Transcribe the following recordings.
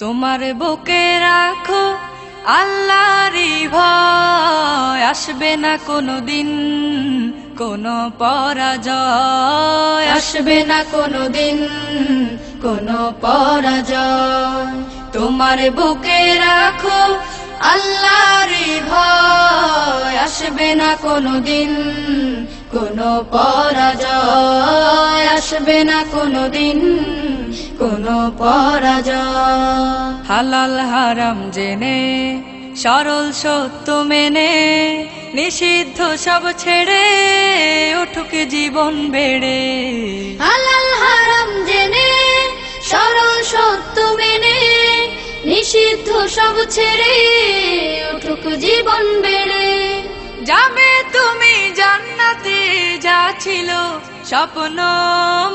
তোমার বুকে রাখো আল্লাহরই ভয়, আসবে না কোনোদিন কোনো পরাজয়, আসবে না কোনোদিন কোনো পরাজয়। তোমার বুকে রাখো আল্লাহরই ভয়, আসবে না কোনোদিন কোনো পরাজয়, আসবে না কোনোদিন কোনো পরাজয়। হালাল হারাম জেনে সরল সত্য মেনে নিষিদ্ধ সব ছেড়ে উঠুক জীবন বেড়ে। হালাল হারাম জেনে সরল সত্য মেনে নিষিদ্ধ সব ছেড়ে উঠুক জীবন বেড়ে। যাবে তুমি জান্নাতে যা ছিল স্বপ্নময়,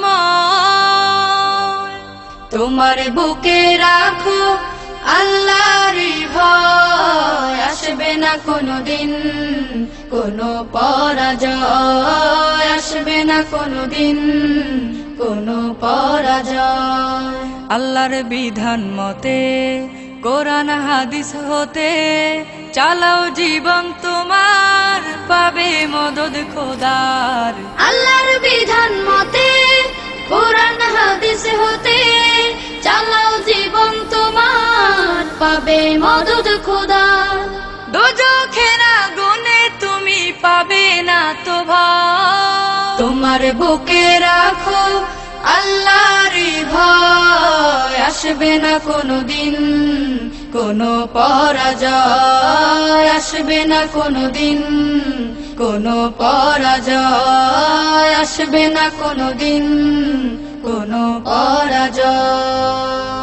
তোমার বুকে রাখো আল্লাহরই ভয়, আসবে না কোনোদিন কোনো পরাজয়, আসবে না কোনোদিন কোনো পরাজয়। আল্লাহর বিধান মতে কোরআন হাদিস হতে চালাও জীবন তোমার, পাবে মদদ খোদার। আল্লাহর বিধান মতে কোরআন হাদিস হতে চালাও জীবন তোমার, পাবে মদদ খোদার। দোজখের আগুনে তুমি পাবে না তো ভয়, তোমার বুকে রাখো আল্লাহরই ভয়, আসবে না কোনোদিন কোনো পরাজয়, আসবে না কোনোদিন কোনো পরাজয়, আসবে না কোনোদিন কোনো পরাজয়।